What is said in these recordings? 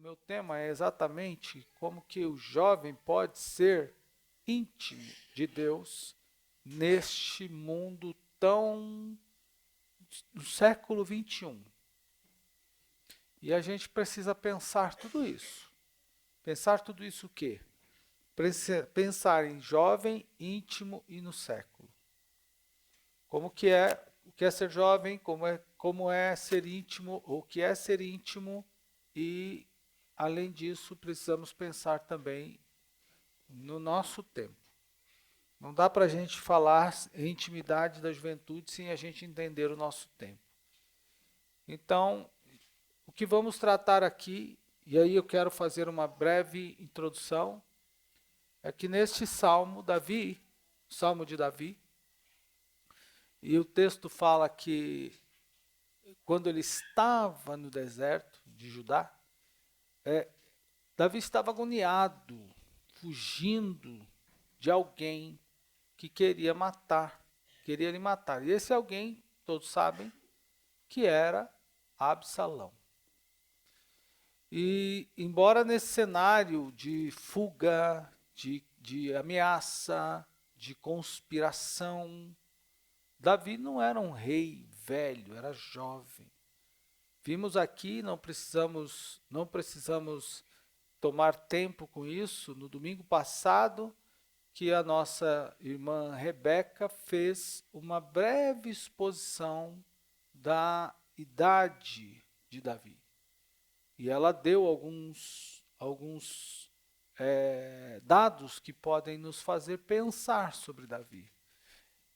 meu tema é exatamente como que o jovem pode ser íntimo de Deus neste mundo tão do século 21. E a gente precisa pensar tudo isso. Pensar tudo isso o quê? Pensar em jovem, íntimo e no século. Como que é, o que é ser jovem, como é ser íntimo, o que é ser íntimo e, além disso, precisamos pensar também no nosso tempo. Não dá para a gente falar em intimidade da juventude sem a gente entender o nosso tempo. Então, o que vamos tratar aqui, e aí eu quero fazer uma breve introdução, é que neste salmo, Davi, salmo de Davi, e o texto fala que quando ele estava no deserto de Judá, Davi estava agoniado, fugindo de alguém que queria lhe matar. E esse alguém, todos sabem, que era Absalão. E embora nesse cenário de fuga, de ameaça, de conspiração, Davi não era um rei velho, era jovem. Vimos aqui, não precisamos tomar tempo com isso, no domingo passado, que a nossa irmã Rebeca fez uma breve exposição da idade de Davi. E ela deu alguns dados que podem nos fazer pensar sobre Davi.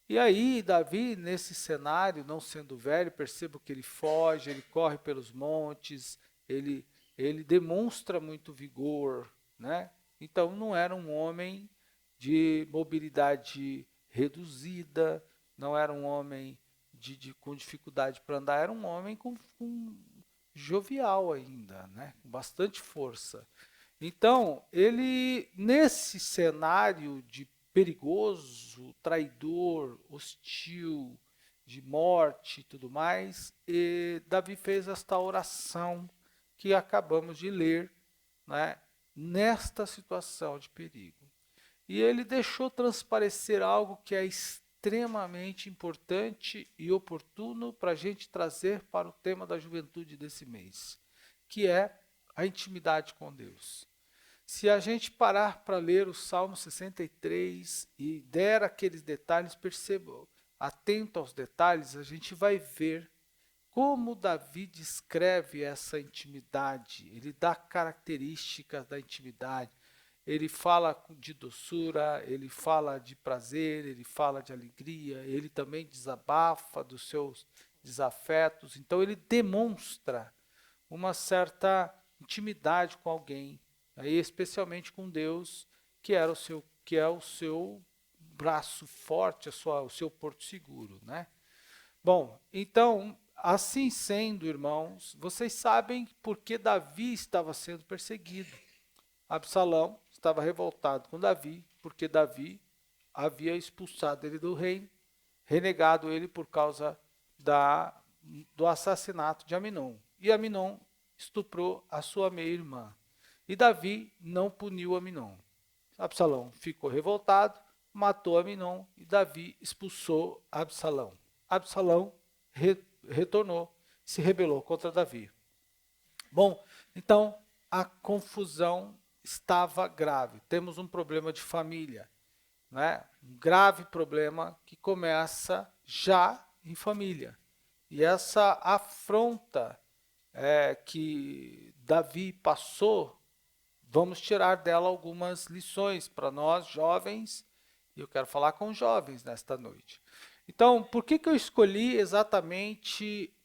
E aí, Davi, nesse cenário, não sendo velho, percebo que ele foge, ele corre pelos montes, ele demonstra muito vigor, né? Então, não era um homem de mobilidade reduzida, não era um homem com dificuldade para andar, era um homem com jovial ainda, né? Com bastante força. Então, ele, nesse cenário de perigoso, traidor, hostil, de morte e tudo mais, e Davi fez esta oração que acabamos de ler, né, nesta situação de perigo. E ele deixou transparecer algo que é extremamente importante e oportuno para a gente trazer para o tema da juventude desse mês, que é a intimidade com Deus. Se a gente parar para ler o Salmo 63 e der aqueles detalhes, perceba, atento aos detalhes, a gente vai ver como Davi descreve essa intimidade. Ele dá características da intimidade. Ele fala de doçura, ele fala de prazer, ele fala de alegria, ele também desabafa dos seus desafetos. Então ele demonstra uma certa intimidade com alguém, aí especialmente com Deus, que é o seu braço forte, o seu porto seguro, né? Bom, então, assim sendo, irmãos, vocês sabem por que Davi estava sendo perseguido. Absalão estava revoltado com Davi, porque Davi havia expulsado ele do reino, renegado ele por causa do assassinato de Aminon. E Aminon estuprou a sua meia-irmã. E Davi não puniu Aminon. Absalão ficou revoltado, matou Aminon e Davi expulsou Absalão. Absalão retornou, se rebelou contra Davi. Bom, então a confusão estava grave. Temos um problema de família, né? Um grave problema que começa já em família. E essa afronta que Davi passou, vamos tirar dela algumas lições para nós jovens, e eu quero falar com jovens nesta noite. Então, por que eu escolhi exatamente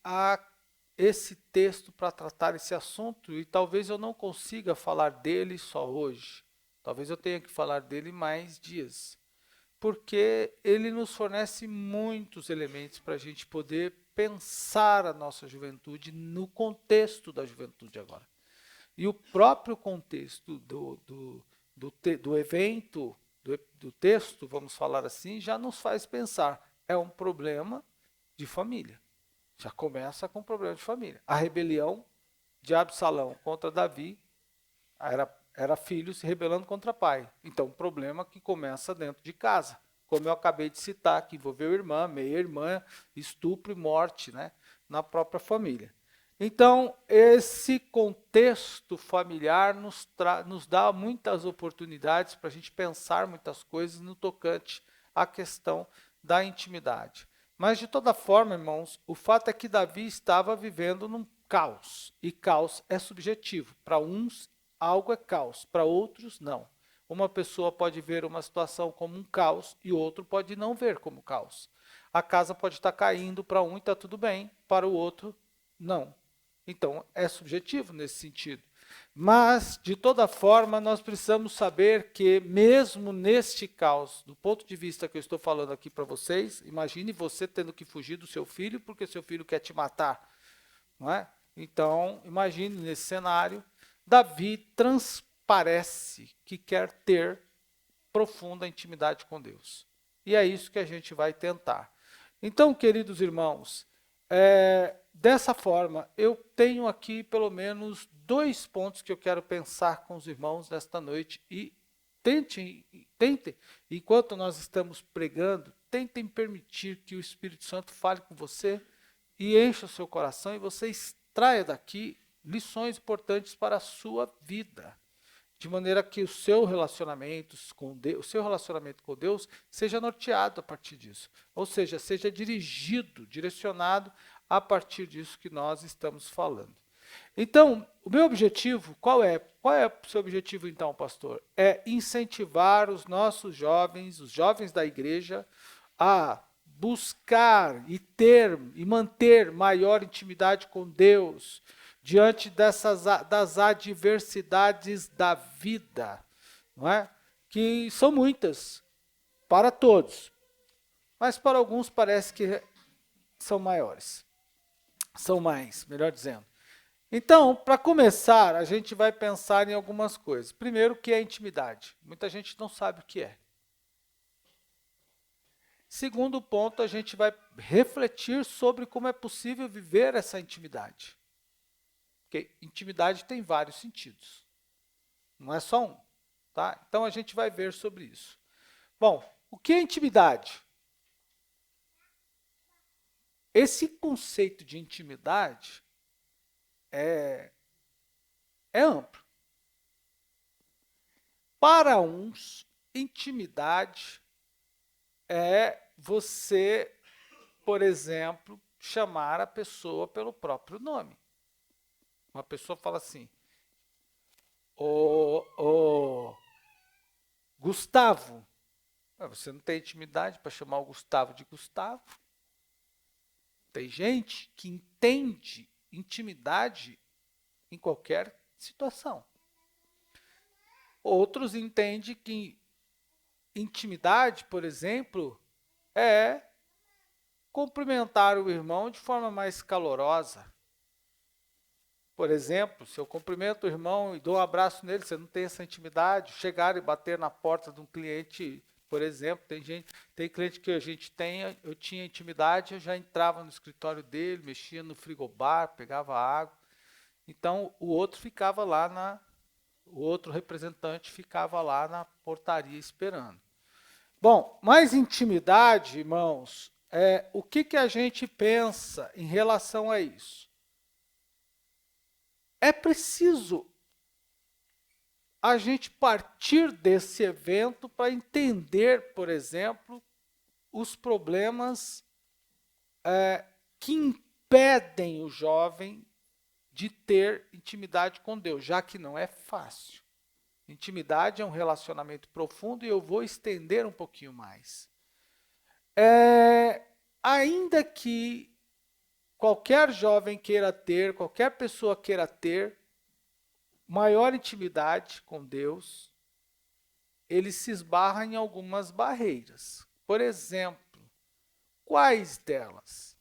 esse texto para tratar esse assunto? E talvez eu não consiga falar dele só hoje. Talvez eu tenha que falar dele mais dias. Porque ele nos fornece muitos elementos para a gente poder pensar a nossa juventude no contexto da juventude agora. E o próprio contexto do evento, do texto, vamos falar assim, já nos faz pensar. É um problema de família. Já começa com um problema de família. A rebelião de Absalão contra Davi Era filho se rebelando contra pai. Então, um problema que começa dentro de casa. Como eu acabei de citar, que envolveu irmã, meia-irmã, estupro e morte, né, na própria família. Então, esse contexto familiar nos dá muitas oportunidades para a gente pensar muitas coisas no tocante à questão da intimidade. Mas, de toda forma, irmãos, o fato é que Davi estava vivendo num caos. E caos é subjetivo. Para uns, algo é caos, para outros, não. Uma pessoa pode ver uma situação como um caos e outro pode não ver como caos. A casa pode estar caindo, para um e está tudo bem, para o outro, não. Então, é subjetivo nesse sentido. Mas, de toda forma, nós precisamos saber que, mesmo neste caos, do ponto de vista que eu estou falando aqui para vocês, imagine você tendo que fugir do seu filho porque seu filho quer te matar. Não é? Então, imagine nesse cenário, Davi transparece que quer ter profunda intimidade com Deus. E é isso que a gente vai tentar. Então, queridos irmãos, dessa forma, eu tenho aqui pelo menos 2 pontos que eu quero pensar com os irmãos nesta noite e tentem, enquanto nós estamos pregando, tentem permitir que o Espírito Santo fale com você e encha o seu coração e você extraia daqui lições importantes para a sua vida, de maneira que o seu relacionamento com Deus seja norteado a partir disso, ou seja, seja dirigido, direcionado a partir disso que nós estamos falando. Então, o meu objetivo, qual é? Qual é o seu objetivo então, pastor? É incentivar os nossos jovens, os jovens da igreja, a buscar e ter e manter maior intimidade com Deus, diante das adversidades da vida, não é? Que são muitas, para todos, mas para alguns parece que são maiores, são mais, melhor dizendo. Então, para começar, a gente vai pensar em algumas coisas. Primeiro, o que é intimidade? Muita gente não sabe o que é. Segundo ponto, a gente vai refletir sobre como é possível viver essa intimidade. Porque intimidade tem vários sentidos, não é só um. Tá? Então, a gente vai ver sobre isso. Bom, o que é intimidade? Esse conceito de intimidade é amplo. Para uns, intimidade é você, por exemplo, chamar a pessoa pelo próprio nome. Uma pessoa fala assim, ô Gustavo. Você não tem intimidade para chamar o Gustavo de Gustavo? Tem gente que entende intimidade em qualquer situação. Outros entendem que intimidade, por exemplo, é cumprimentar o irmão de forma mais calorosa. Por exemplo, se eu cumprimento o irmão e dou um abraço nele, você não tem essa intimidade. Chegar e bater na porta de um cliente, por exemplo, tem cliente que eu tinha intimidade, eu já entrava no escritório dele, mexia no frigobar, pegava água. Então, o outro representante ficava lá na portaria esperando. Bom, mais intimidade, irmãos, o que a gente pensa em relação a isso? É preciso a gente partir desse evento para entender, por exemplo, os problemas que impedem o jovem de ter intimidade com Deus, já que não é fácil. Intimidade é um relacionamento profundo e eu vou estender um pouquinho mais. Ainda que qualquer jovem queira ter, qualquer pessoa queira ter maior intimidade com Deus, ele se esbarra em algumas barreiras. Por exemplo, quais delas?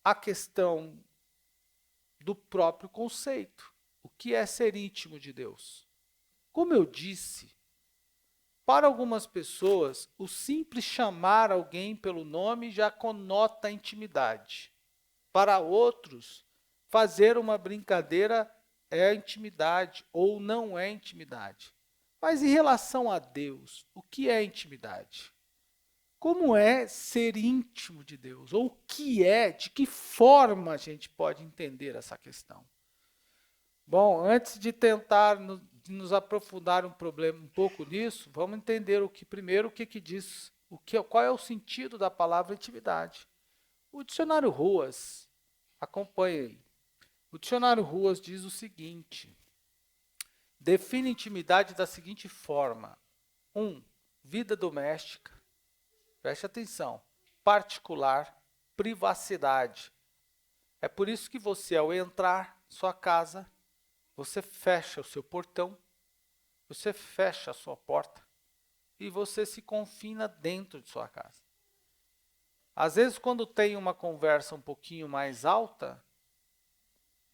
A questão do próprio conceito. O que é ser íntimo de Deus? Como eu disse, para algumas pessoas, o simples chamar alguém pelo nome já conota intimidade. Para outros, fazer uma brincadeira é intimidade ou não é intimidade. Mas em relação a Deus, o que é intimidade? Como é ser íntimo de Deus? Ou o que é, de que forma a gente pode entender essa questão? Bom, antes de tentar de nos aprofundar um pouco nisso, vamos entender primeiro o que diz, qual é o sentido da palavra intimidade. O dicionário Ruas, acompanhe aí. O dicionário Ruas diz o seguinte: define intimidade da seguinte forma: 1. Vida doméstica, preste atenção, particular, privacidade. É por isso que você, ao entrar em sua casa, você fecha o seu portão, você fecha a sua porta e você se confina dentro de sua casa. Às vezes, quando tem uma conversa um pouquinho mais alta,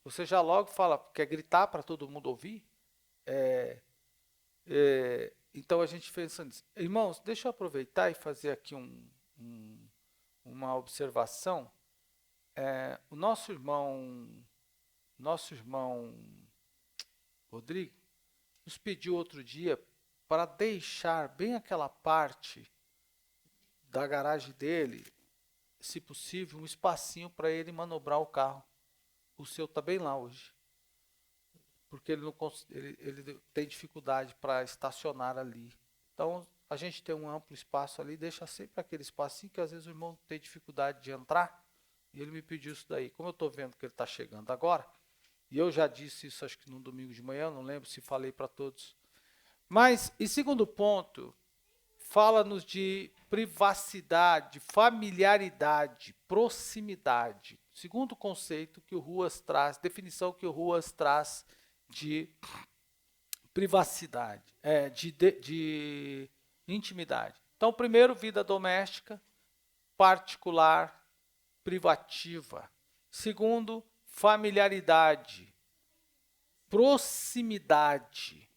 você já logo fala, quer gritar para todo mundo ouvir? Então a gente pensa nisso. Irmãos, deixa eu aproveitar e fazer aqui uma observação. O nosso irmão Rodrigo nos pediu outro dia para deixar bem aquela parte da garagem dele, se possível, um espacinho para ele manobrar o carro. O seu está bem lá hoje, porque ele tem dificuldade para estacionar ali. Então, a gente tem um amplo espaço ali, deixa sempre aquele espacinho que às vezes o irmão tem dificuldade de entrar, e ele me pediu isso daí. Como eu estou vendo que ele está chegando agora, e eu já disse isso acho que no domingo de manhã, não lembro se falei para todos. Mas, em segundo ponto, fala-nos de privacidade, familiaridade, proximidade. Segundo conceito que o Ruas traz, definição que o Ruas traz de privacidade, de intimidade. Então, primeiro, vida doméstica, particular, privativa. Segundo, familiaridade, proximidade.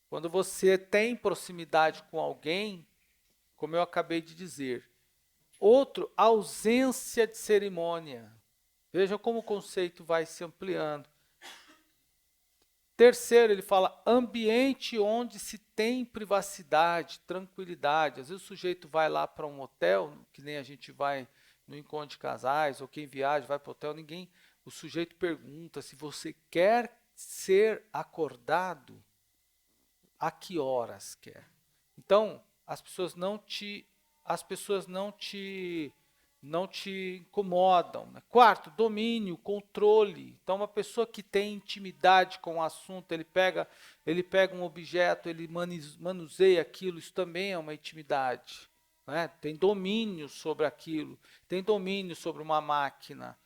Quando você tem proximidade com alguém, como eu acabei de dizer. Outro, ausência de cerimônia. Veja como o conceito vai se ampliando. Terceiro, ele fala ambiente onde se tem privacidade, tranquilidade. Às vezes o sujeito vai lá para um hotel, que nem a gente vai no encontro de casais, ou quem viaja vai para o hotel, o sujeito pergunta se você quer ser acordado, a que horas quer. Então, as pessoas não te incomodam. Né? Quarto, domínio, controle. Então, uma pessoa que tem intimidade com o assunto, ele pega um objeto, ele manuseia aquilo, isso também é uma intimidade. Né? Tem domínio sobre aquilo, tem domínio sobre uma máquina.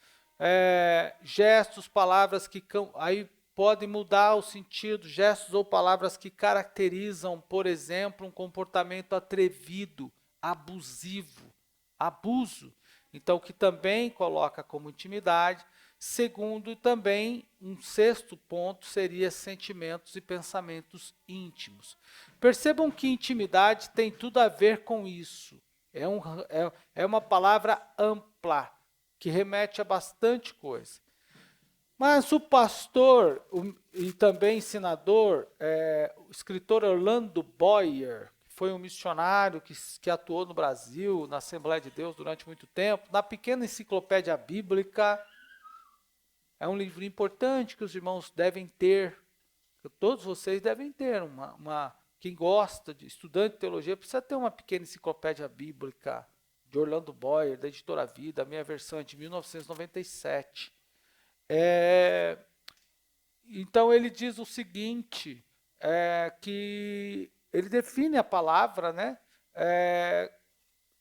Gestos, palavras que... Aí podem mudar o sentido, gestos ou palavras que caracterizam, por exemplo, um comportamento atrevido, abusivo, abuso. Então, que também coloca como intimidade. Segundo, também, um sexto ponto seria sentimentos e pensamentos íntimos. Percebam que intimidade tem tudo a ver com isso. É uma palavra ampla, que remete a bastante coisa. Mas o pastor e também ensinador, o escritor Orlando Boyer, que foi um missionário que atuou no Brasil, na Assembleia de Deus durante muito tempo, na pequena enciclopédia bíblica, é um livro importante que os irmãos devem ter, que todos vocês devem ter, quem gosta de estudante de teologia precisa ter uma pequena enciclopédia bíblica de Orlando Boyer, da Editora Vida, a minha versão é de 1997. Então ele diz o seguinte, que ele define a palavra, né,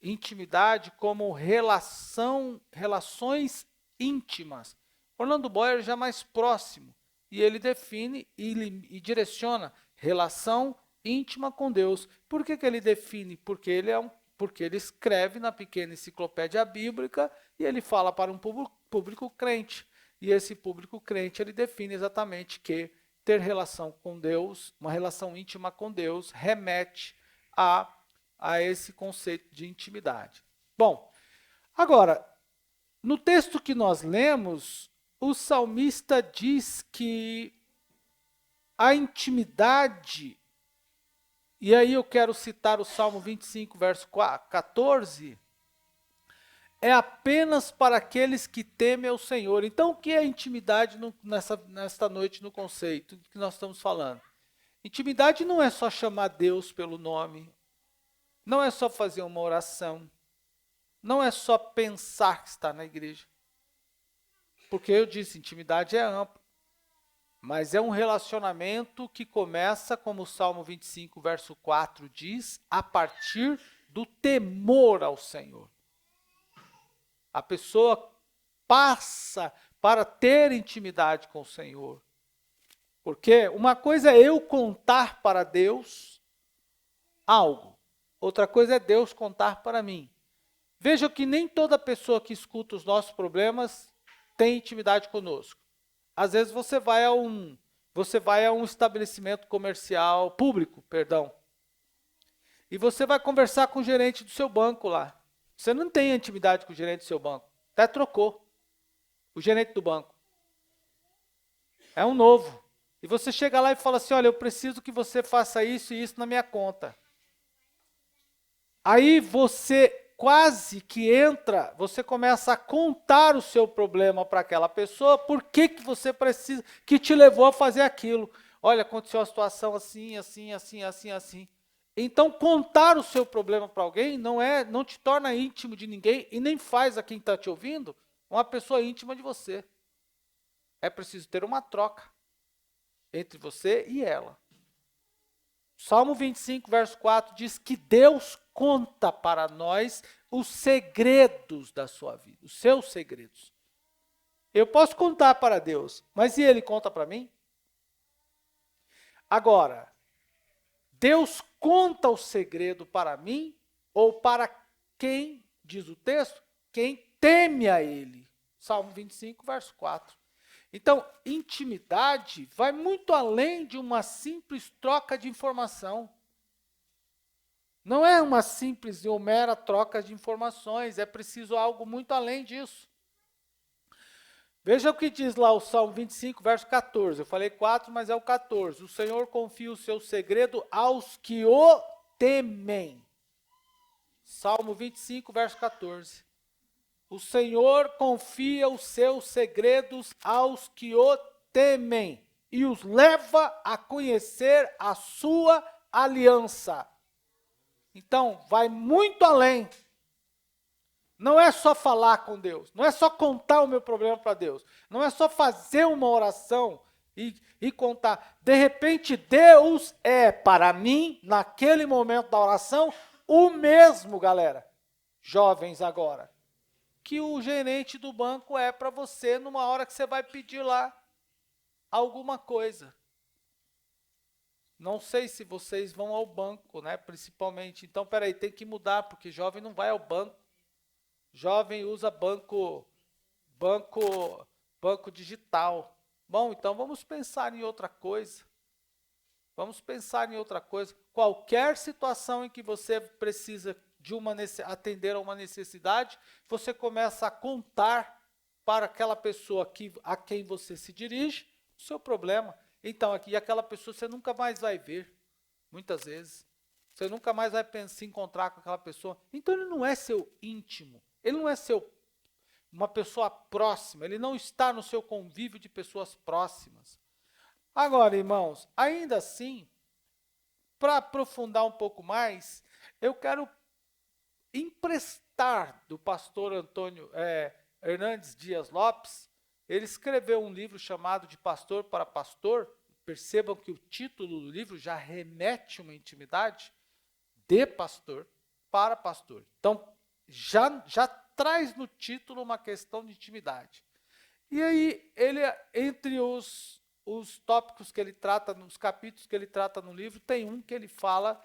intimidade como relações íntimas. Orlando Boyer já mais próximo, e ele define e direciona relação íntima com Deus. Por que ele define? Porque ele escreve na pequena enciclopédia bíblica e ele fala para um público crente. E esse público crente, ele define exatamente que ter relação com Deus, uma relação íntima com Deus, remete a esse conceito de intimidade. Bom, agora, no texto que nós lemos, o salmista diz que a intimidade, e aí eu quero citar o Salmo 25, verso 14, é apenas para aqueles que temem ao Senhor. Então, o que é intimidade nesta noite no conceito que nós estamos falando? Intimidade não é só chamar Deus pelo nome, não é só fazer uma oração, não é só pensar que está na igreja. Porque eu disse, intimidade é ampla, mas é um relacionamento que começa, como o Salmo 25, verso 4 diz, a partir do temor ao Senhor. A pessoa passa para ter intimidade com o Senhor. Porque uma coisa é eu contar para Deus algo, outra coisa é Deus contar para mim. Veja que nem toda pessoa que escuta os nossos problemas tem intimidade conosco. Às vezes você vai a um estabelecimento comercial, público, perdão, e você vai conversar com o gerente do seu banco lá. Você não tem intimidade com o gerente do seu banco. Até trocou o gerente do banco. É um novo. E você chega lá e fala assim, olha, eu preciso que você faça isso e isso na minha conta. Aí você quase que entra, você começa a contar o seu problema para aquela pessoa, por que você precisa, que te levou a fazer aquilo. Olha, aconteceu uma situação assim, assim, assim, assim, assim. Então, contar o seu problema para alguém não te torna íntimo de ninguém e nem faz a quem está te ouvindo uma pessoa íntima de você. É preciso ter uma troca entre você e ela. Salmo 25, verso 4 diz que Deus conta para nós os segredos da sua vida, os seus segredos. Eu posso contar para Deus, mas e Ele conta para mim? Agora, Deus conta o segredo para mim ou para quem, diz o texto, quem teme a Ele. Salmo 25, verso 4. Então, intimidade vai muito além de uma simples troca de informação. Não é uma simples ou mera troca de informações, é preciso algo muito além disso. Veja o que diz lá o Salmo 25, verso 14. Eu falei 4, mas é o 14. O Senhor confia o seu segredo aos que o temem. Salmo 25, verso 14. O Senhor confia os seus segredos aos que o temem e os leva a conhecer a sua aliança. Então, vai muito além. Não é só falar com Deus, não é só contar o meu problema para Deus, não é só fazer uma oração e contar. De repente, Deus é para mim, naquele momento da oração, o mesmo, galera, jovens agora, que o gerente do banco é para você numa hora que você vai pedir lá alguma coisa. Não sei se vocês vão ao banco, né, principalmente. Então, peraí, tem que mudar, porque jovem não vai ao banco. Jovem usa banco digital. Bom, então vamos pensar em outra coisa. Vamos pensar em outra coisa. Qualquer situação em que você precisa de atender a uma necessidade, você começa a contar para aquela pessoa a quem você se dirige o seu problema. Então, aqui, aquela pessoa você nunca mais vai ver, muitas vezes. Você nunca mais vai se encontrar com aquela pessoa. Então, ele não é seu íntimo. Ele não é uma pessoa próxima. Ele não está no seu convívio de pessoas próximas. Agora, irmãos, ainda assim, para aprofundar um pouco mais, eu quero emprestar do pastor Antônio Hernandes Dias Lopes. Ele escreveu um livro chamado De Pastor para Pastor. Percebam que o título do livro já remete uma intimidade de pastor para pastor. Então, já traz no título uma questão de intimidade. E aí, ele, entre os tópicos que ele trata, nos capítulos que ele trata no livro, tem um que ele fala,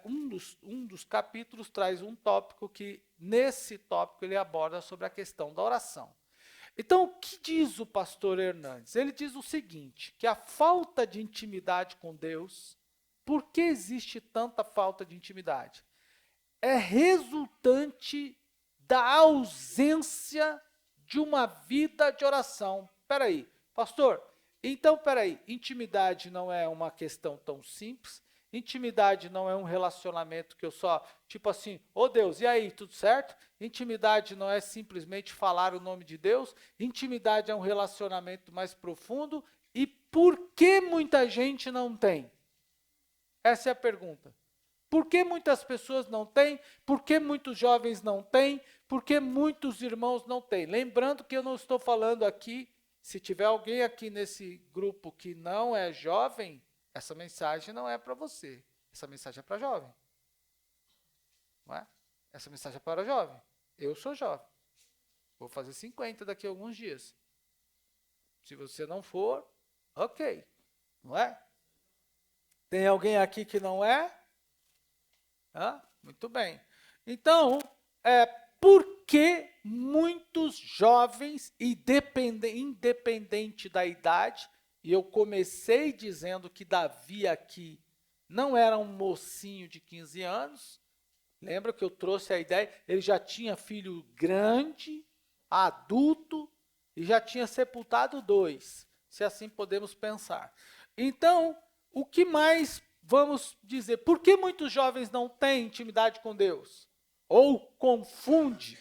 um dos capítulos traz um tópico que, nesse tópico, ele aborda sobre a questão da oração. Então, o que diz o pastor Hernandes? Ele diz o seguinte, que a falta de intimidade com Deus, por que existe tanta falta de intimidade? É resultante da ausência de uma vida de oração. peraí, pastor, então peraí, intimidade não é uma questão tão simples, intimidade não é um relacionamento que eu só, tipo assim, ô Deus, e aí, tudo certo? Intimidade não é simplesmente falar o nome de Deus, intimidade é um relacionamento mais profundo, e por que muita gente não tem? Essa é a pergunta. Por que muitas pessoas não têm? Por que muitos jovens não têm? Por que muitos irmãos não têm? Lembrando que eu não estou falando aqui, se tiver alguém aqui nesse grupo que não é jovem, essa mensagem não é para você. Essa mensagem é para jovem. Não é? Essa mensagem é para jovem. Eu sou jovem. Vou fazer 50 daqui a alguns dias. Se você não for, ok. Não é? Tem alguém aqui que não é? Muito bem. Então, por que muitos jovens, independente da idade, e eu comecei dizendo que Davi aqui não era um mocinho de 15 anos, lembra que eu trouxe a ideia, ele já tinha filho grande, adulto, e já tinha sepultado 2, se assim podemos pensar. Então, o que mais vamos dizer? Por que muitos jovens não têm intimidade com Deus? Ou confunde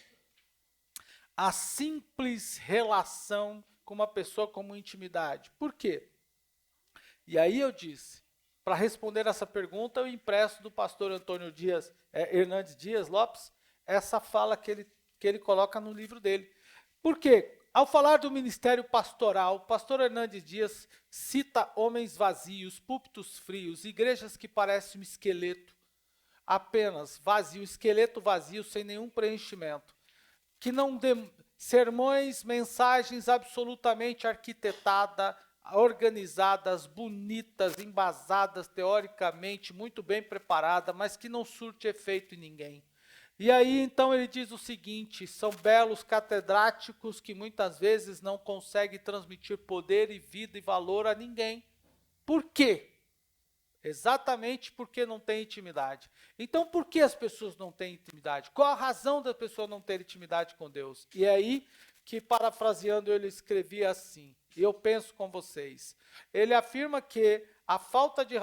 a simples relação com uma pessoa como intimidade? Por quê? E aí eu disse, para responder essa pergunta, eu empresto do pastor Antônio Hernandes Dias Lopes, essa fala que ele coloca no livro dele. Por quê? Ao falar do ministério pastoral, o pastor Hernandes Dias cita homens vazios, púlpitos frios, igrejas que parecem um esqueleto, apenas vazio, esqueleto vazio, sem nenhum preenchimento, que não sermões, mensagens absolutamente arquitetadas, organizadas, bonitas, embasadas teoricamente, muito bem preparadas, mas que não surte efeito em ninguém. E aí, então, ele diz o seguinte, são belos catedráticos que muitas vezes não conseguem transmitir poder e vida e valor a ninguém. Por quê? Exatamente porque não tem intimidade. Então, por que as pessoas não têm intimidade? Qual a razão da pessoa não ter intimidade com Deus? E é aí que, parafraseando, ele escrevia assim, e eu penso com vocês. Ele afirma que a falta de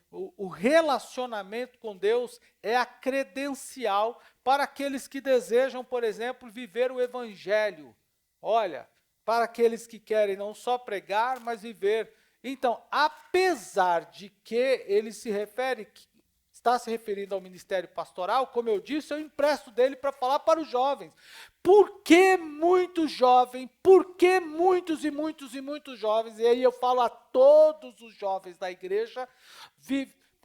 o relacionamento com Deus é a credencial para aqueles que desejam, por exemplo, viver o evangelho. Olha, para aqueles que querem não só pregar, mas viver. Então, apesar de que ele está se referindo ao ministério pastoral, como eu disse, eu empresto dele para falar para os jovens. Por que muitos jovens, por que muitos e muitos e muitos jovens, e aí eu falo a todos os jovens da igreja,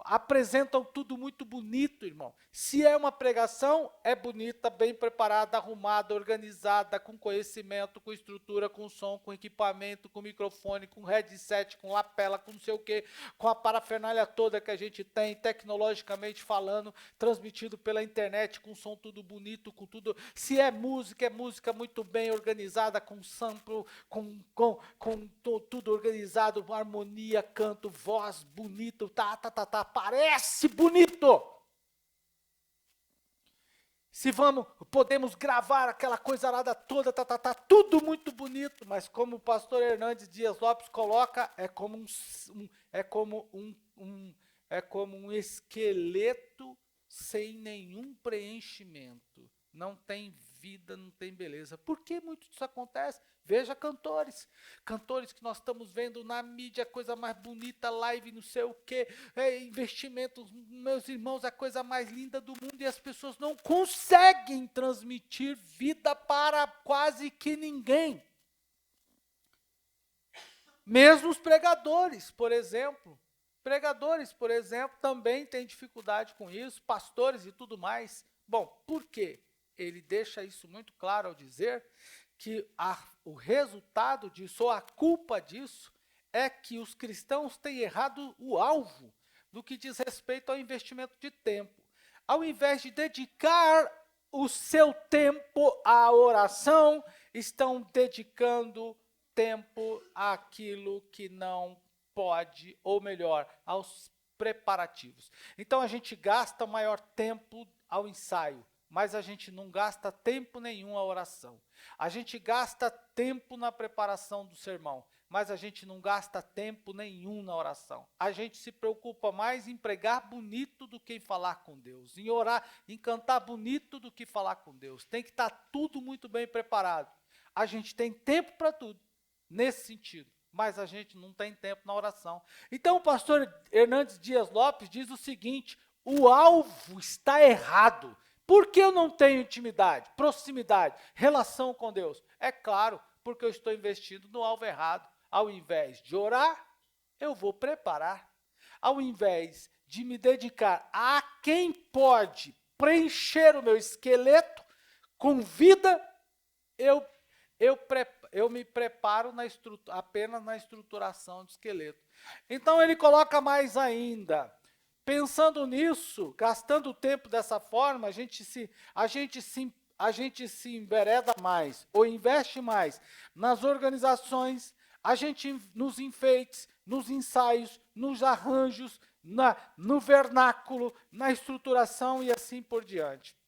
apresentam tudo muito bonito, irmão. Se é uma pregação, é bonita, bem preparada, arrumada, organizada, com conhecimento, com estrutura, com som, com equipamento, com microfone, com headset, com lapela, com não sei o quê, com a parafernália toda que a gente tem, tecnologicamente falando, transmitido pela internet, com som tudo bonito, com tudo. Se é música muito bem organizada, com sample, com tudo organizado, harmonia, canto, voz, bonito, parece bonito. Se podemos gravar aquela coisa arada toda, tudo muito bonito, mas como o pastor Hernandes Dias Lopes coloca, é como um esqueleto sem nenhum preenchimento. Não tem vida, não tem beleza. Por que muito isso acontece? Veja cantores que nós estamos vendo na mídia, coisa mais bonita, live, não sei o quê, investimentos, meus irmãos, a coisa mais linda do mundo, e as pessoas não conseguem transmitir vida para quase que ninguém. Mesmo os pregadores, por exemplo, também têm dificuldade com isso, pastores e tudo mais. Bom, por quê? Ele deixa isso muito claro ao dizer que o resultado disso, ou a culpa disso, é que os cristãos têm errado o alvo do que diz respeito ao investimento de tempo. Ao invés de dedicar o seu tempo à oração, estão dedicando tempo àquilo que não pode, ou melhor, aos preparativos. Então a gente gasta maior tempo ao ensaio, mas a gente não gasta tempo nenhum à oração. A gente gasta tempo na preparação do sermão, mas a gente não gasta tempo nenhum na oração. A gente se preocupa mais em pregar bonito do que em falar com Deus, em orar, em cantar bonito do que falar com Deus. Tem que estar tudo muito bem preparado. A gente tem tempo para tudo, nesse sentido, mas a gente não tem tempo na oração. Então o pastor Hernandes Dias Lopes diz o seguinte: o alvo está errado. Por que eu não tenho intimidade, proximidade, relação com Deus? É claro, porque eu estou investindo no alvo errado. Ao invés de orar, eu vou preparar. Ao invés de me dedicar a quem pode preencher o meu esqueleto com vida, eu me preparo apenas na estruturação do esqueleto. Então ele coloca mais ainda. Pensando nisso, gastando tempo dessa forma, a gente se envereda mais, ou investe mais nas organizações, nos enfeites, nos ensaios, nos arranjos, no vernáculo, na estruturação e assim por diante.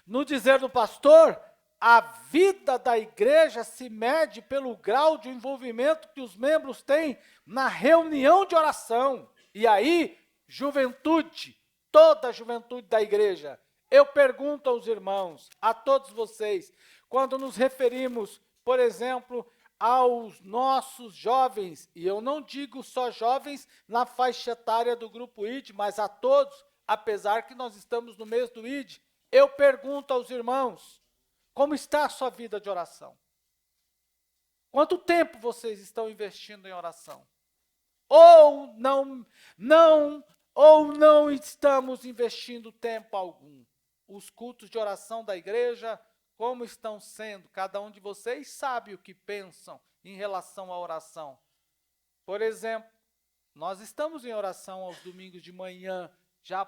No dizer do pastor, a vida da igreja se mede pelo grau de envolvimento que os membros têm na reunião de oração. E aí, juventude, toda a juventude da igreja, eu pergunto aos irmãos, a todos vocês, quando nos referimos, por exemplo, aos nossos jovens, e eu não digo só jovens na faixa etária do grupo ID, mas a todos, apesar que nós estamos no mês do ID, eu pergunto aos irmãos, como está a sua vida de oração? Quanto tempo vocês estão investindo em oração? Ou não estamos investindo tempo algum? Os cultos de oração da igreja, como estão sendo? Cada um de vocês sabe o que pensam em relação à oração. Por exemplo, nós estamos em oração aos domingos de manhã, já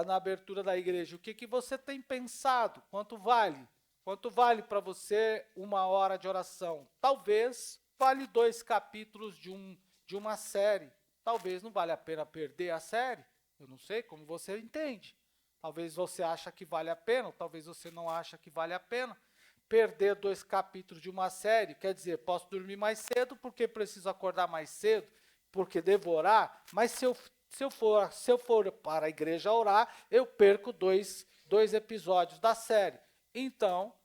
na abertura da igreja. O que você tem pensado? Quanto vale? Quanto vale para você 1 hora de oração? Talvez vale 2 capítulos de uma série. Talvez não vale a pena perder a série. Eu não sei como você entende. Talvez você acha que vale a pena, ou talvez você não acha que vale a pena. Perder 2 capítulos de uma série, quer dizer, posso dormir mais cedo porque preciso acordar mais cedo, porque devo orar, mas se eu for para a igreja orar, eu perco 2 episódios da série. Então,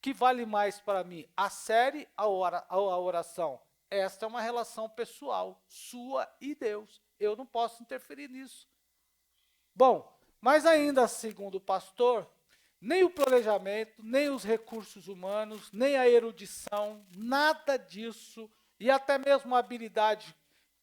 que vale mais para mim, a série ou a oração? Esta é uma relação pessoal, sua e Deus. Eu não posso interferir nisso. Bom, mas ainda segundo o pastor, nem o planejamento, nem os recursos humanos, nem a erudição, nada disso, e até mesmo a habilidade,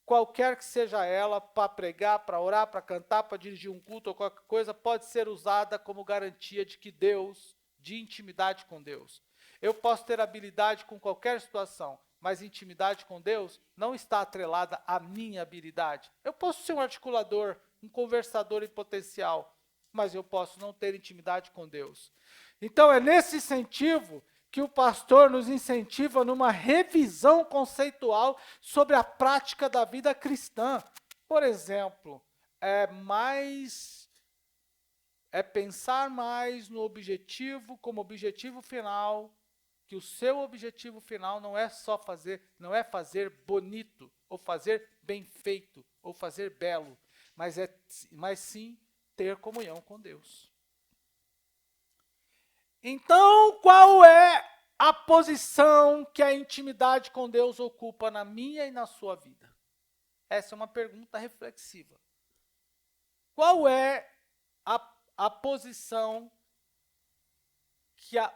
qualquer que seja ela, para pregar, para orar, para cantar, para dirigir um culto ou qualquer coisa, pode ser usada como garantia de intimidade com Deus. Eu posso ter habilidade com qualquer situação, mas intimidade com Deus não está atrelada à minha habilidade. Eu posso ser um articulador, um conversador em potencial, mas eu posso não ter intimidade com Deus. Então é nesse incentivo que o pastor nos incentiva numa revisão conceitual sobre a prática da vida cristã. Por exemplo, pensar mais no objetivo como objetivo final, que o seu objetivo final não é fazer bonito, ou fazer bem feito, ou fazer belo, mas sim ter comunhão com Deus. Então, qual é a posição que a intimidade com Deus ocupa na minha e na sua vida? Essa é uma pergunta reflexiva. Qual é a posição que a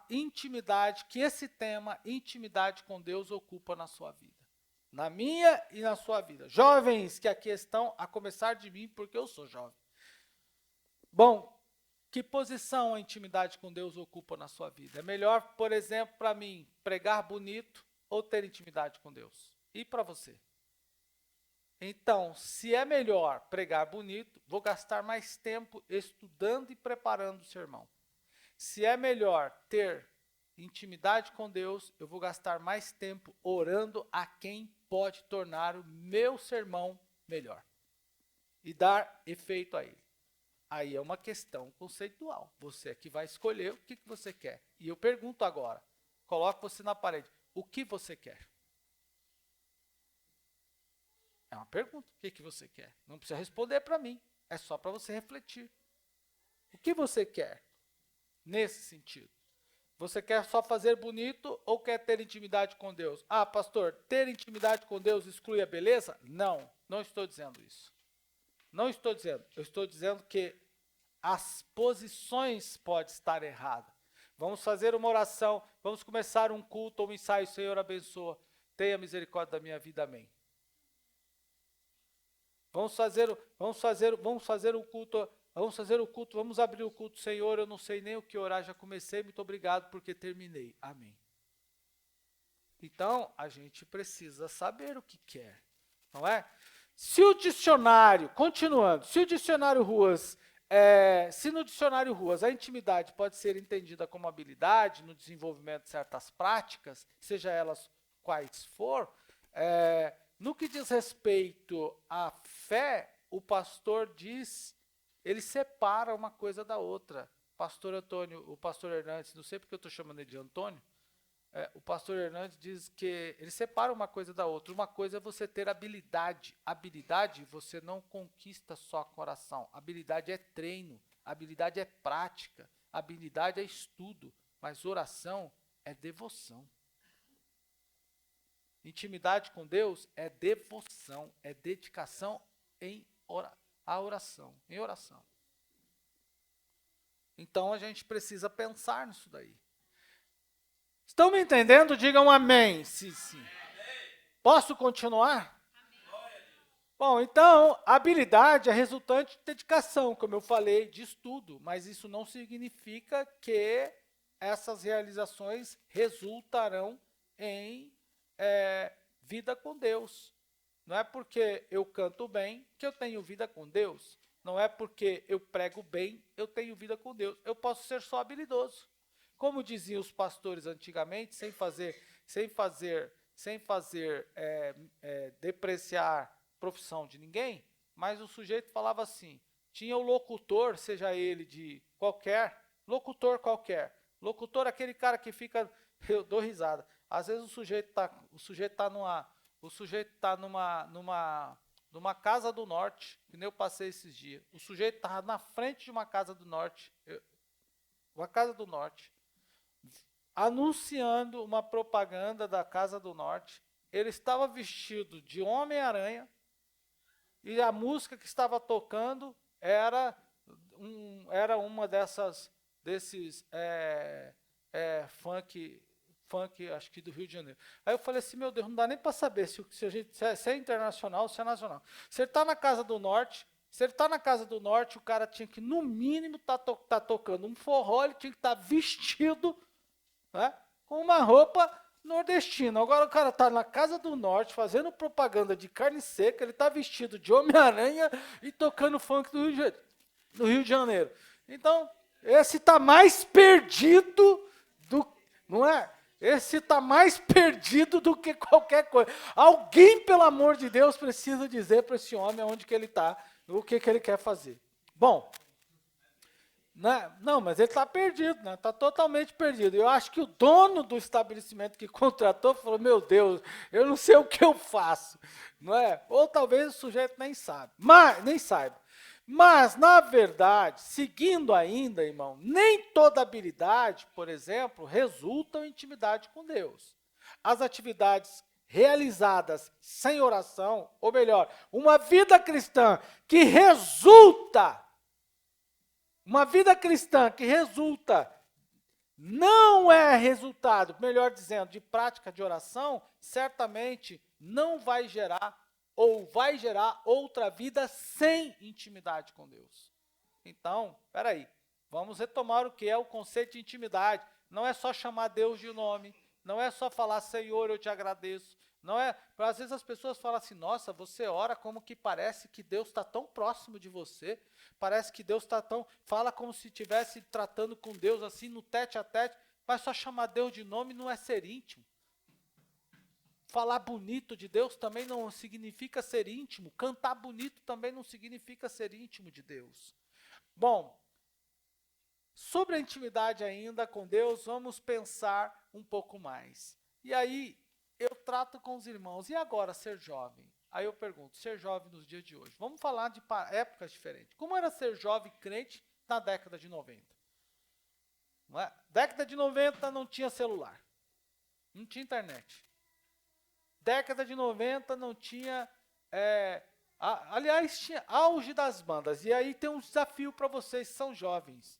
intimidade, que esse tema, intimidade com Deus, ocupa na sua vida? Na minha e na sua vida. Jovens que aqui estão, a começar de mim, porque eu sou jovem. Bom, que posição a intimidade com Deus ocupa na sua vida? É melhor, por exemplo, para mim, pregar bonito ou ter intimidade com Deus? E para você? Então, se é melhor pregar bonito, vou gastar mais tempo estudando e preparando o sermão. Se é melhor ter intimidade com Deus, eu vou gastar mais tempo orando a quem pode tornar o meu sermão melhor e dar efeito a ele. Aí é uma questão conceitual. Você é que vai escolher o que você quer. E eu pergunto agora, coloco você na parede, o que você quer? É uma pergunta, o que você quer? Não precisa responder para mim, é só para você refletir. O que você quer nesse sentido? Você quer só fazer bonito ou quer ter intimidade com Deus? Ah, pastor, ter intimidade com Deus exclui a beleza? Não, não estou dizendo isso. Não estou dizendo. Eu estou dizendo que as posições podem estar erradas. Vamos fazer uma oração, vamos começar um culto ou um ensaio. Senhor, abençoa. Tenha misericórdia da minha vida, amém. Vamos fazer um culto. Vamos fazer o culto, vamos abrir o culto, Senhor, eu não sei nem o que orar, já comecei, muito obrigado porque terminei. Amém. Então, a gente precisa saber o que quer, não é? Se o dicionário, continuando, se no dicionário Ruas a intimidade pode ser entendida como habilidade no desenvolvimento de certas práticas, seja elas quais for, no que diz respeito à fé, o pastor diz, ele separa uma coisa da outra. Pastor Antônio, o pastor Hernandes, não sei porque eu estou chamando ele de Antônio, o pastor Hernandes diz que ele separa uma coisa da outra. Uma coisa é você ter habilidade. Habilidade você não conquista só com oração. Habilidade é treino, habilidade é prática, habilidade é estudo, mas oração é devoção. Intimidade com Deus é devoção, é dedicação à oração, em oração. Então a gente precisa pensar nisso daí. Estão me entendendo? Digam amém. Sim, sim. Posso continuar? Bom, então, habilidade é resultante de dedicação, como eu falei, de estudo, mas isso não significa que essas realizações resultarão em vida com Deus. Não é porque eu canto bem que eu tenho vida com Deus. Não é porque eu prego bem eu tenho vida com Deus. Eu posso ser só habilidoso. Como diziam os pastores antigamente, sem fazer depreciar profissão de ninguém, mas o sujeito falava assim, tinha o locutor, seja ele de locutor qualquer, locutor aquele cara que fica, eu dou risada, às vezes o sujeito tá numa casa do norte, que nem eu passei esses dias, o sujeito estava na frente de uma casa do norte, anunciando uma propaganda da Casa do Norte. Ele estava vestido de Homem-Aranha e a música que estava tocando era uma desses funk, acho que do Rio de Janeiro. Aí eu falei assim, meu Deus, não dá nem para saber se é internacional ou se é nacional. Se ele está na Casa do Norte, o cara tinha que, no mínimo, tá tocando um forró, ele tinha que estar vestido, né, com uma roupa nordestina. Agora o cara está na Casa do Norte fazendo propaganda de carne seca, ele está vestido de Homem-Aranha e tocando funk do Rio de Janeiro. Então, esse está mais perdido não é? Esse está mais perdido do que qualquer coisa. Alguém, pelo amor de Deus, precisa dizer para esse homem onde que ele está, o que ele quer fazer. Bom, não, mas ele está perdido, né? Está totalmente perdido. Eu acho que o dono do estabelecimento que contratou falou, meu Deus, eu não sei o que eu faço, não é? Ou talvez o sujeito nem saiba. Mas, na verdade, seguindo ainda, irmão, nem toda habilidade, por exemplo, resulta em intimidade com Deus. As atividades realizadas sem oração, ou melhor, uma vida cristã que resulta não é resultado, melhor dizendo, de prática de oração, certamente não vai gerar ou vai gerar outra vida sem intimidade com Deus. Então, peraí, vamos retomar o que é o conceito de intimidade. Não é só chamar Deus de nome, não é só falar, Senhor, eu te agradeço. Não é, às vezes as pessoas falam assim, nossa, você ora como que parece que Deus está tão próximo de você, parece que Deus fala como se estivesse tratando com Deus assim, no tete a tete, mas só chamar Deus de nome não é ser íntimo. Falar bonito de Deus também não significa ser íntimo, cantar bonito também não significa ser íntimo de Deus. Bom, sobre a intimidade ainda com Deus, vamos pensar um pouco mais. E aí, eu trato com os irmãos, e agora ser jovem? Aí eu pergunto, ser jovem nos dias de hoje. Vamos falar de épocas diferentes. Como era ser jovem crente na década de 90? Não é? Década de 90 não tinha celular, não tinha internet. Década de 90 não tinha... aliás, tinha auge das bandas. E aí tem um desafio para vocês que são jovens.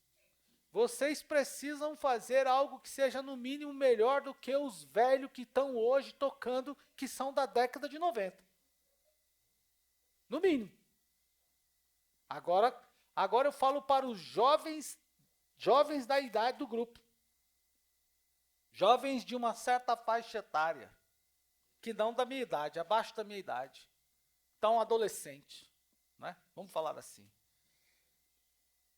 Vocês precisam fazer algo que seja no mínimo melhor do que os velhos que estão hoje tocando, que são da década de 90. No mínimo. Agora eu falo para os jovens da idade do grupo. Jovens de uma certa faixa etária, que não da minha idade, abaixo da minha idade. Então, adolescente, né? Vamos falar assim.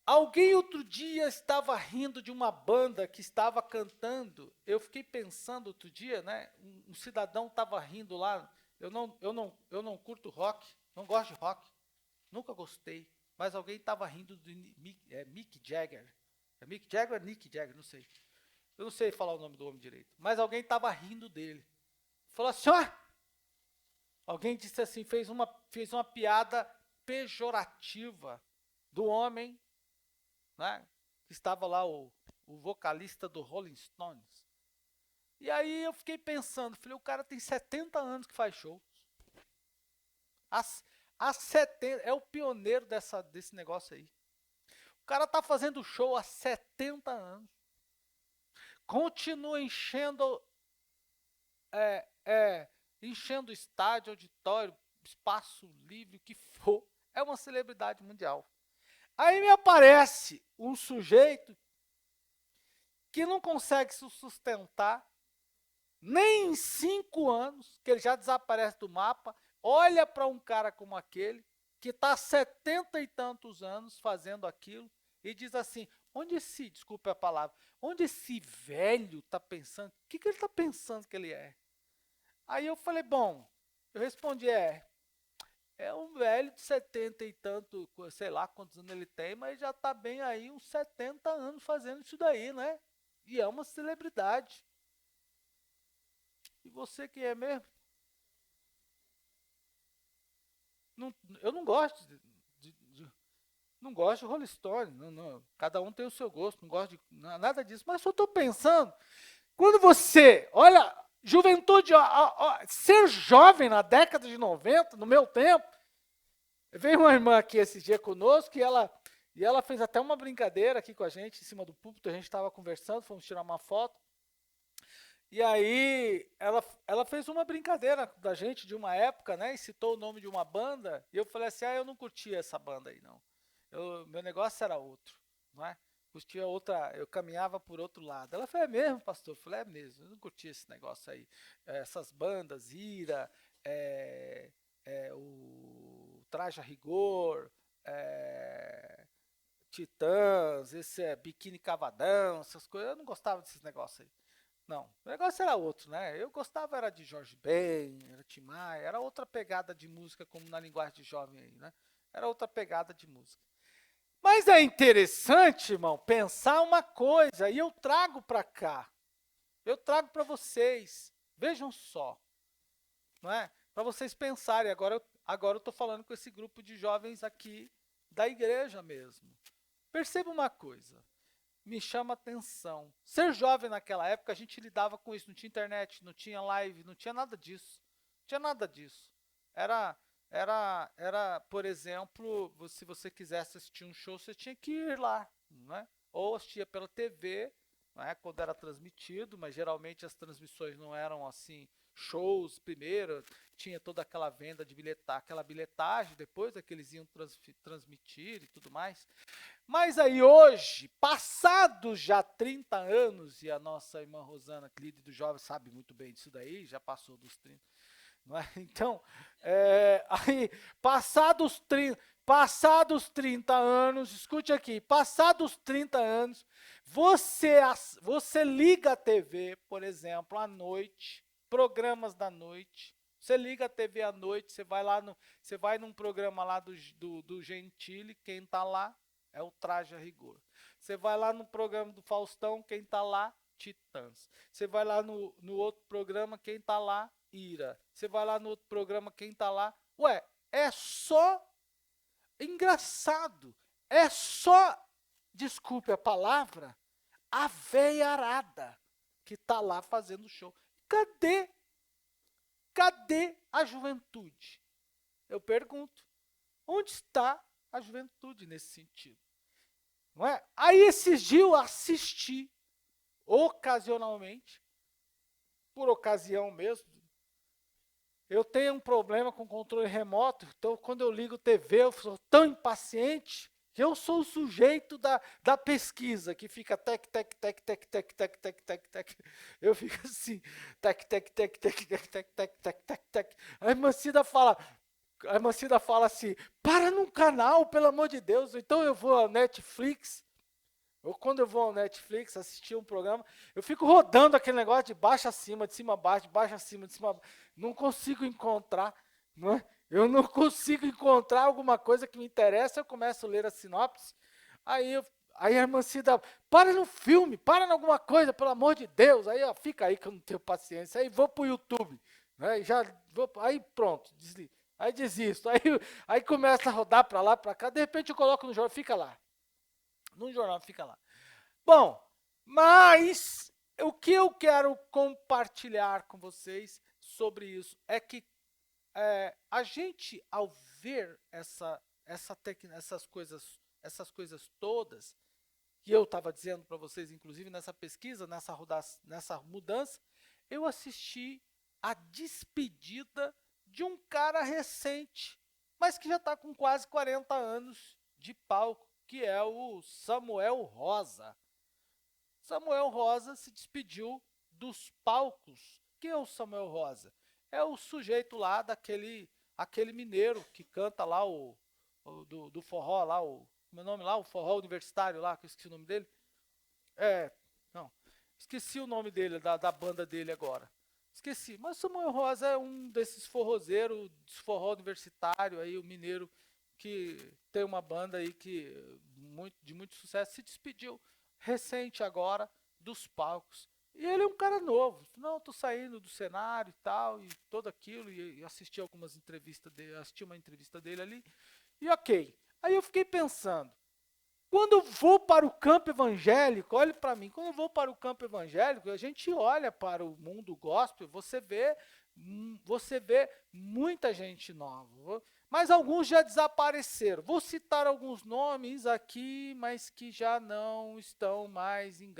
Alguém outro dia estava rindo de uma banda que estava cantando. Eu fiquei pensando outro dia, né? Um cidadão estava rindo lá. Eu não curto rock, não gosto de rock, nunca gostei. Mas alguém estava rindo de Mick Jagger. É Mick Jagger ou Nick Jagger? Não sei. Eu não sei falar o nome do homem direito. Mas alguém estava rindo dele. Falou assim, ó. Alguém disse assim, fez uma piada pejorativa do homem, né, que estava lá, o vocalista do Rolling Stones. E aí eu fiquei pensando, falei, o cara tem 70 anos que faz show. Há 70, é o pioneiro desse negócio aí. O cara tá fazendo show há 70 anos. Continua enchendo enchendo estádio, auditório, espaço livre, o que for. É uma celebridade mundial. Aí me aparece um sujeito que não consegue se sustentar nem em 5 anos, que ele já desaparece do mapa, olha para um cara como aquele, que está há 70 e tantos anos fazendo aquilo, e diz assim, desculpe a palavra, onde esse velho está pensando, o que ele está pensando que ele é? Aí eu falei, bom, eu respondi, é um velho de 70 e tanto, sei lá quantos anos ele tem, mas já está bem aí uns 70 anos fazendo isso daí, né? E é uma celebridade. E você quem é mesmo? Eu não gosto não gosto de Rolling Stone, não, cada um tem o seu gosto, não gosto de nada disso, mas só estou pensando, quando você, olha, juventude, ser jovem na década de 90, no meu tempo, veio uma irmã aqui esse dia conosco e ela fez até uma brincadeira aqui com a gente, em cima do púlpito, a gente estava conversando, fomos tirar uma foto, e aí ela fez uma brincadeira da gente de uma época, né, e citou o nome de uma banda, e eu falei assim, eu não curtia essa banda aí, não. Meu negócio era outro, não é? Curtia outra, eu caminhava por outro lado. Ela falou, é mesmo, pastor? Eu falei, é mesmo, eu não curtia esse negócio aí. Essas bandas, Ira, o Traje a Rigor, Titãs, esse Biquíni Cavadão, essas coisas, eu não gostava desses negócios aí. Não, o negócio era outro, né? Eu gostava era de Jorge Ben, era Tim Maia, era outra pegada de música, como na linguagem de jovem aí, né? Era outra pegada de música. Mas é interessante, irmão, pensar uma coisa, e eu trago para cá, eu trago para vocês, vejam só, não é? Para vocês pensarem, agora eu estou falando com esse grupo de jovens aqui da igreja mesmo. Perceba uma coisa, me chama atenção, ser jovem naquela época, a gente lidava com isso, não tinha internet, não tinha live, não tinha nada disso, não tinha nada disso, era, por exemplo, se você quisesse assistir um show, você tinha que ir lá, né? Ou assistia pela TV, né? Quando era transmitido, mas geralmente as transmissões não eram assim, shows primeiro, tinha toda aquela venda de aquela bilhetagem, depois é que eles iam transmitir e tudo mais. Mas aí hoje, passados já 30 anos, e a nossa irmã Rosana, que líder do jovem, sabe muito bem disso daí, já passou dos 30, não é? Então, aí, passados 30 anos, escute aqui, passados 30 anos, você liga a TV, por exemplo, à noite, programas da noite, você liga a TV à noite, você vai num programa lá do Gentili, quem está lá? É o traje a rigor. Você vai lá no programa do Faustão, quem tá lá? Titãs. Você vai lá no outro programa, quem tá lá? Ira. Você vai lá no outro programa, quem tá lá? Ué, é só engraçado. É só, desculpe a palavra, a veiarada que tá lá fazendo show. Cadê? Cadê a juventude? Eu pergunto. Onde está a juventude nesse sentido? Não é? Aí esses dias eu assisti, ocasionalmente, por ocasião mesmo. Eu tenho um problema com controle remoto, então quando eu ligo TV eu sou tão impaciente que eu sou o sujeito da pesquisa, que fica tec, tec, tec, tec, tec, tec, tec, tec, tec. Eu fico assim, tec, tec, tec, tec, tec, tec, tec, tec, tec, tec. A irmã Cida fala assim, para num canal, pelo amor de Deus, então eu vou ao Netflix, ou quando eu vou ao Netflix assistir um programa, eu fico rodando aquele negócio de baixo a cima, de cima a baixo, de baixo a cima, de cima a baixo. Não consigo encontrar, não é? Eu não consigo encontrar alguma coisa que me interessa, eu começo a ler a sinopse, aí a irmã Cida, para no filme, para em alguma coisa, pelo amor de Deus, aí ó, fica aí que eu não tenho paciência, aí vou pro YouTube, né? Aí pronto, desligo. Aí desisto, aí começa a rodar para lá, para cá, de repente eu coloco no jornal, fica lá. No jornal, fica lá. Bom, mas o que eu quero compartilhar com vocês sobre isso é que a gente, ao ver essas coisas todas, que eu estava dizendo para vocês, inclusive nessa pesquisa, nessa mudança, eu assisti a despedida de um cara recente, mas que já está com quase 40 anos de palco, que é o Samuel Rosa. Samuel Rosa se despediu dos palcos. Quem é o Samuel Rosa? É o sujeito lá aquele mineiro que canta lá do forró lá, meu nome lá, o forró universitário lá, que eu esqueci o nome dele. Não, esqueci o nome dele, da banda dele agora. Esqueci, mas Samuel Rosa é um desses forrozeiros, de forró universitário aí, o mineiro, que tem uma banda aí de muito sucesso, se despediu recente agora dos palcos. E ele é um cara novo. Não, tô saindo do cenário e tal, e todo aquilo, e assisti algumas entrevistas dele, assisti uma entrevista dele ali, e ok. Aí eu fiquei pensando, quando eu vou para o campo evangélico, olhe para mim, quando eu vou para o campo evangélico, a gente olha para o mundo gospel, você vê muita gente nova, mas alguns já desapareceram. Vou citar alguns nomes aqui, mas que já não estão mais em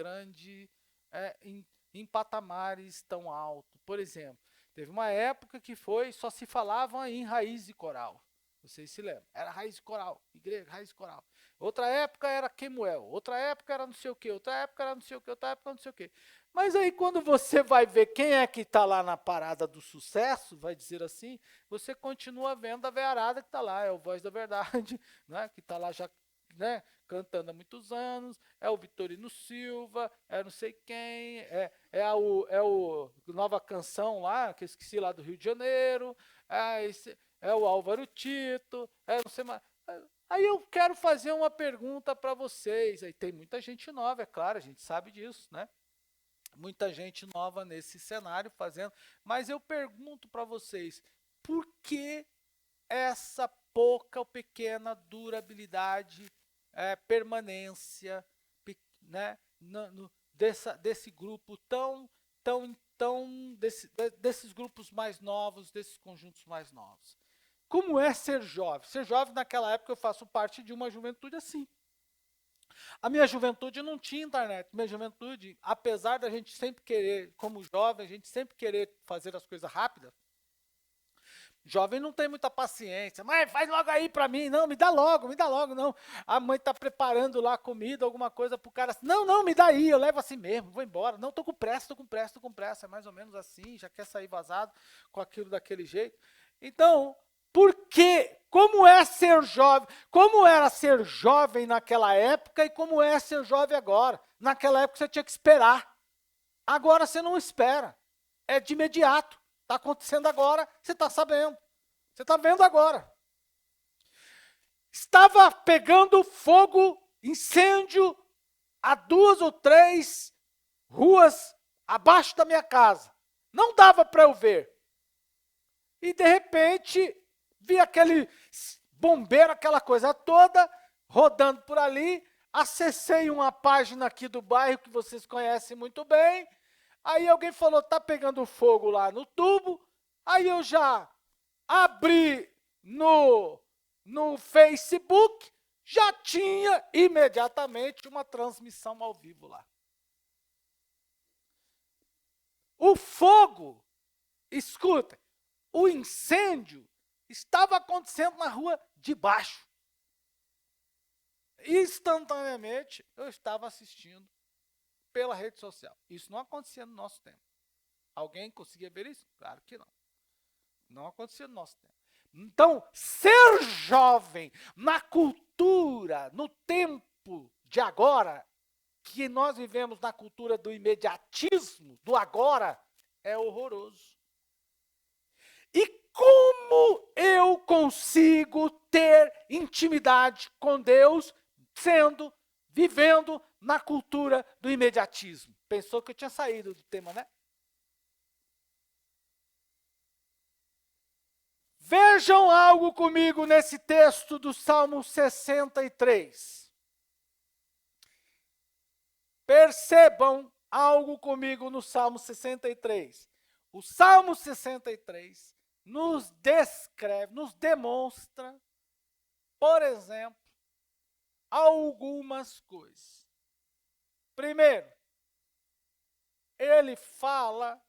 patamares tão altos. Por exemplo, teve uma época que só se falava em raiz de coral. Vocês se lembram? Era raiz de coral, igreja, raiz de coral. Outra época era Kemuel, outra época era não sei o que, outra época era não sei o que, outra época não sei o que. Mas aí quando você vai ver quem é que está lá na parada do sucesso, vai dizer assim, você continua vendo a veiarada que está lá, é o Voz da Verdade, né, que está lá já, né, cantando há muitos anos, é o Vitorino Silva, é não sei quem, é o Nova Canção lá, que eu esqueci lá do Rio de Janeiro, é o Álvaro Tito, não sei mais. Aí eu quero fazer uma pergunta para vocês. Aí tem muita gente nova, é claro, a gente sabe disso, né? Muita gente nova nesse cenário fazendo. Mas eu pergunto para vocês, por que essa pouca ou pequena durabilidade, permanência, né? Desse grupo desses grupos mais novos, desses conjuntos mais novos? Como é ser jovem? Ser jovem, naquela época, eu faço parte de uma juventude assim. A minha juventude não tinha internet. Minha juventude, apesar da gente sempre querer, como jovem, a gente sempre querer fazer as coisas rápidas, jovem não tem muita paciência. Mãe, faz logo aí pra mim. Não, me dá logo, não. A mãe tá preparando lá comida, alguma coisa pro cara. Não, me dá aí, eu levo assim mesmo, vou embora. Não, tô com pressa. É mais ou menos assim, já quer sair vazado com aquilo daquele jeito. Então, por quê? Como é ser jovem? Como era ser jovem naquela época e como é ser jovem agora? Naquela época você tinha que esperar. Agora você não espera. É de imediato. Está acontecendo agora, você está sabendo. Você está vendo agora. Estava pegando fogo incêndio a 2 ou 3 ruas abaixo da minha casa. Não dava para eu ver. E, de repente, vi aquele bombeiro, aquela coisa toda, rodando por ali. Acessei uma página aqui do bairro que vocês conhecem muito bem. Aí alguém falou, tá pegando fogo lá no tubo. Aí eu já abri no Facebook, já tinha imediatamente uma transmissão ao vivo lá. O fogo, escuta, o incêndio estava acontecendo na rua de baixo. Instantaneamente, eu estava assistindo pela rede social. Isso não acontecia no nosso tempo. Alguém conseguia ver isso? Claro que não. Não acontecia no nosso tempo. Então, ser jovem na cultura, no tempo de agora, que nós vivemos na cultura do imediatismo, do agora, é horroroso. E como eu consigo ter intimidade com Deus vivendo na cultura do imediatismo? Pensou que eu tinha saído do tema, né? Vejam algo comigo nesse texto do Salmo 63. Percebam algo comigo no Salmo 63. O Salmo 63 nos descreve, nos demonstra, por exemplo, algumas coisas. Primeiro, ele fala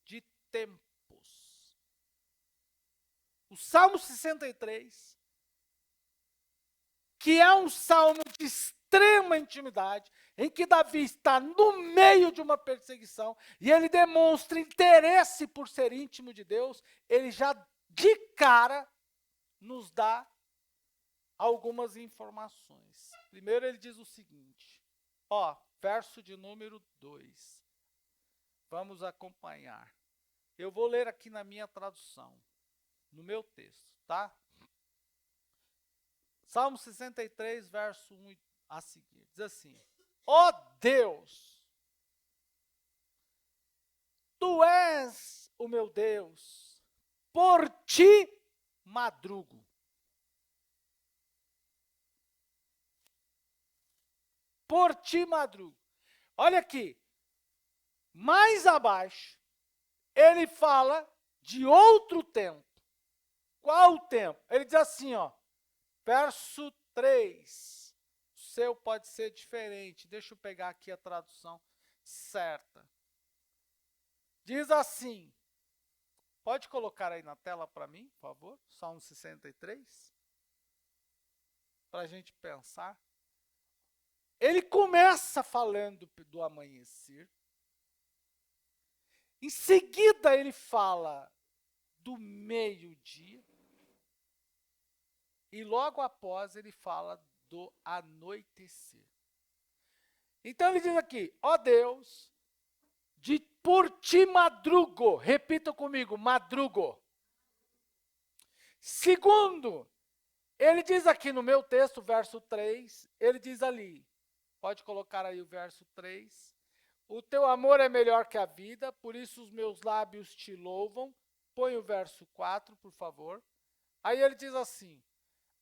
de tempos. O Salmo 63, que é um salmo de extrema intimidade, em que Davi está no meio de uma perseguição, e ele demonstra interesse por ser íntimo de Deus, ele já de cara nos dá algumas informações. Primeiro ele diz o seguinte, verso de número 2. Vamos acompanhar. Eu vou ler aqui na minha tradução, no meu texto, tá? Salmo 63, verso 1 a seguir. Diz assim: ó Deus, tu és o meu Deus, por ti madrugo. Por ti madrugo. Olha aqui, mais abaixo, ele fala de outro tempo. Qual o tempo? Ele diz assim, verso 3. O seu pode ser diferente. Deixa eu pegar aqui a tradução certa. Diz assim. Pode colocar aí na tela para mim, por favor? Salmo 63. Para a gente pensar. Ele começa falando do amanhecer. Em seguida, ele fala do meio-dia. E logo após, ele fala do anoitecer. Então, ele diz aqui, ó Deus, por ti madrugo. Repita comigo, madrugo. Segundo, ele diz aqui no meu texto, verso 3, ele diz ali, pode colocar aí o verso 3, o teu amor é melhor que a vida, por isso os meus lábios te louvam. Põe o verso 4, por favor. Aí ele diz assim,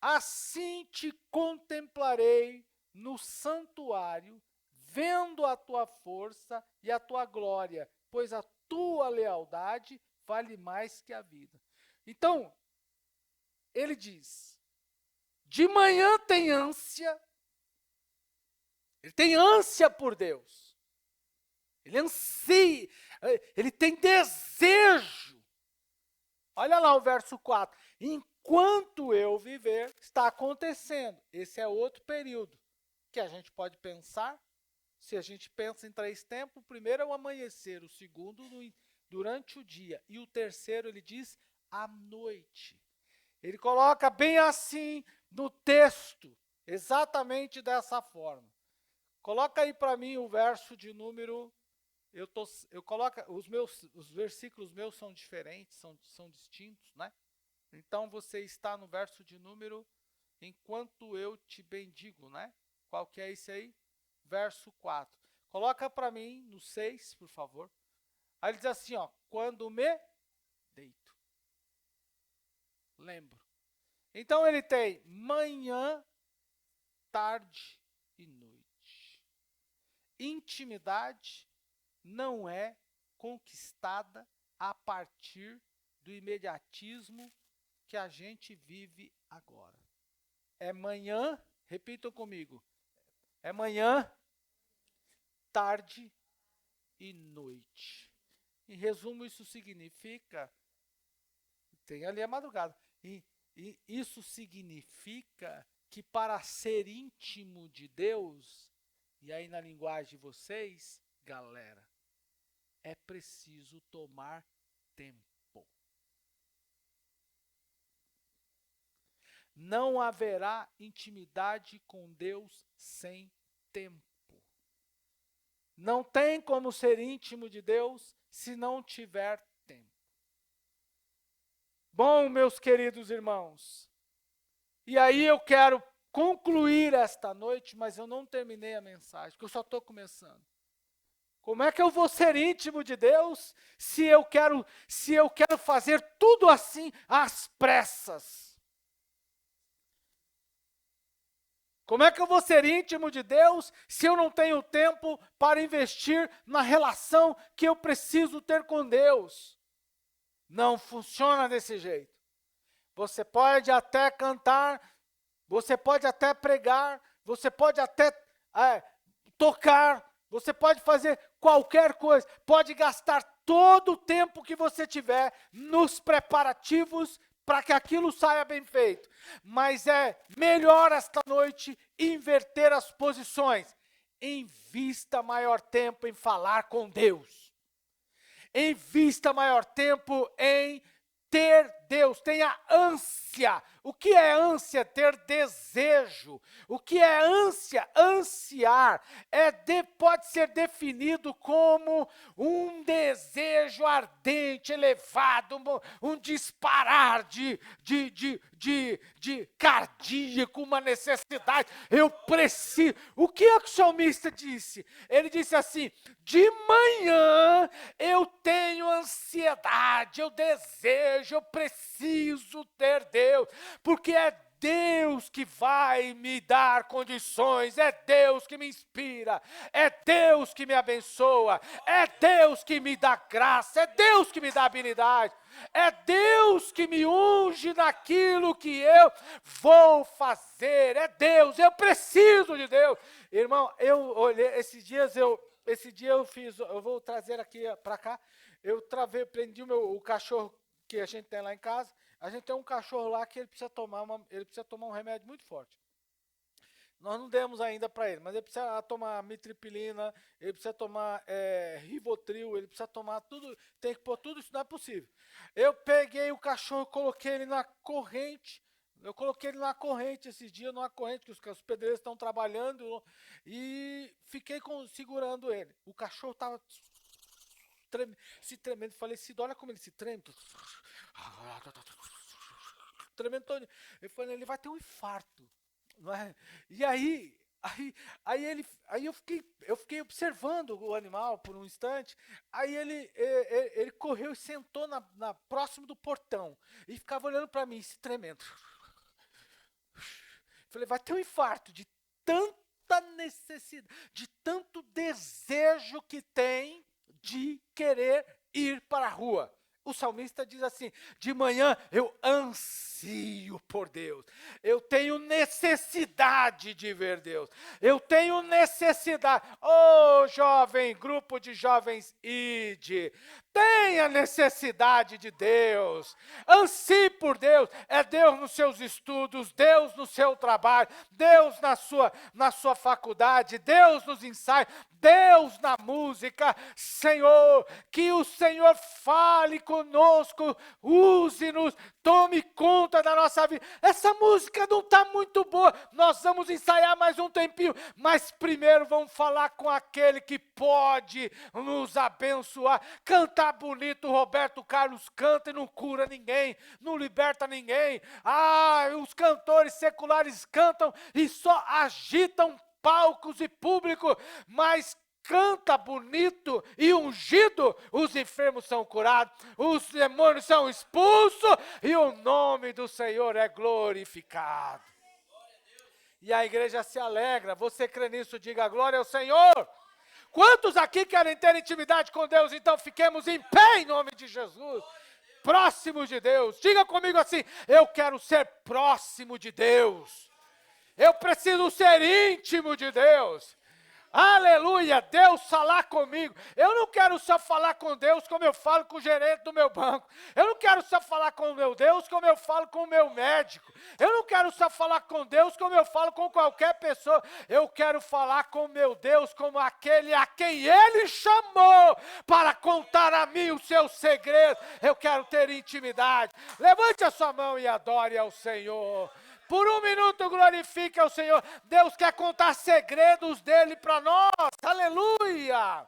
assim te contemplarei no santuário, vendo a tua força e a tua glória, pois a tua lealdade vale mais que a vida. Então, ele diz, de manhã tem ânsia, ele tem ânsia por Deus. Ele anseia, ele tem desejo. Olha lá o verso 4. Enquanto eu viver, está acontecendo. Esse é outro período que a gente pode pensar. Se a gente pensa em 3 tempos, o primeiro é o amanhecer, o segundo durante o dia. E o terceiro, ele diz, à noite. Ele coloca bem assim no texto, exatamente dessa forma. Coloca aí para mim o verso de número... Eu coloco, os versículos meus são diferentes, são distintos, né? Então, você está no verso de número, enquanto eu te bendigo, né? Qual que é esse aí? Verso 4. Coloca para mim no 6, por favor. Aí ele diz assim, ó, quando me deito. Lembro. Então ele tem manhã, tarde e noite. Intimidade não é conquistada a partir do imediatismo que a gente vive agora. É manhã, repitam comigo, é manhã, tarde e noite. Em resumo, isso significa, tem ali a madrugada, e isso significa que para ser íntimo de Deus, e aí na linguagem de vocês, galera, é preciso tomar tempo. Não haverá intimidade com Deus sem tempo. Não tem como ser íntimo de Deus se não tiver tempo. Bom, meus queridos irmãos, e aí eu quero concluir esta noite, mas eu não terminei a mensagem, porque eu só estou começando. Como é que eu vou ser íntimo de Deus se eu quero fazer tudo assim às pressas? Como é que eu vou ser íntimo de Deus se eu não tenho tempo para investir na relação que eu preciso ter com Deus? Não funciona desse jeito. Você pode até cantar, você pode até pregar, você pode até tocar, você pode fazer qualquer coisa, pode gastar todo o tempo que você tiver nos preparativos para que aquilo saia bem feito. Mas é melhor esta noite inverter as posições. Invista maior tempo em falar com Deus. Invista maior tempo em ter Deus, tenha ânsia. O que é ânsia? Ter desejo. O que é ânsia? Ansiar. Pode ser definido como um desejo ardente, elevado, um disparar de cardíaco, uma necessidade. Eu preciso. O que é que o salmista disse? Ele disse assim, de manhã eu tenho ansiedade, eu desejo, eu preciso ter Deus, porque é Deus que vai me dar condições, é Deus que me inspira, é Deus que me abençoa, é Deus que me dá graça, é Deus que me dá habilidade, é Deus que me unge naquilo que eu vou fazer, é Deus, eu preciso de Deus. Irmão, eu olhei, esse dia eu vou trazer aqui para cá, prendi o cachorro que a gente tem lá em casa. A gente tem um cachorro lá que ele precisa tomar um remédio muito forte. Nós não demos ainda para ele, mas ele precisa tomar mitriptilina, ele precisa tomar Rivotril, ele precisa tomar tudo, tem que pôr tudo isso, não é possível. Eu peguei o cachorro, coloquei ele na corrente, esses dias, numa corrente, que os pedreiros estão trabalhando, e fiquei segurando ele. O cachorro estava se tremendo, falei, Cido, olha como ele se treme. Tremendo todo. Eu falei, ele vai ter um infarto. Não é? E aí eu fiquei observando o animal por um instante. Aí ele correu e sentou próximo do portão e ficava olhando para mim, se tremendo. Falei, vai ter um infarto de tanta necessidade, de tanto desejo que tem de querer ir para a rua. O salmista diz assim, de manhã eu ansio por Deus, eu tenho necessidade de ver Deus, eu tenho necessidade, jovem, grupo de jovens, ide, tenha necessidade de Deus, ansie por Deus, é Deus nos seus estudos, Deus no seu trabalho, Deus na sua faculdade, Deus nos ensaios, Deus na música, Senhor, que o Senhor fale conosco, use-nos, tome conta da nossa vida. Essa música não está muito boa, nós vamos ensaiar mais um tempinho, mas primeiro vamos falar com aquele que pode nos abençoar. Cantar bonito, Roberto Carlos canta e não cura ninguém, não liberta ninguém. Os cantores seculares cantam e só agitam palcos e público, mas canta bonito e ungido, os enfermos são curados, os demônios são expulsos e o nome do Senhor é glorificado. E a igreja se alegra. Você crê nisso? Diga glória ao Senhor. Quantos aqui querem ter intimidade com Deus? Então fiquemos em pé em nome de Jesus. Próximos de Deus. Diga comigo assim: eu quero ser próximo de Deus. Eu preciso ser íntimo de Deus. Aleluia, Deus falar comigo. Eu não quero só falar com Deus como eu falo com o gerente do meu banco. Eu não quero só falar com o meu Deus como eu falo com o meu médico. Eu não quero só falar com Deus como eu falo com qualquer pessoa. Eu quero falar com o meu Deus como aquele a quem Ele chamou para contar a mim o seu segredo. Eu quero ter intimidade. Levante a sua mão e adore ao Senhor. Por um minuto glorifique ao Senhor. Deus quer contar segredos dele para nós. Aleluia!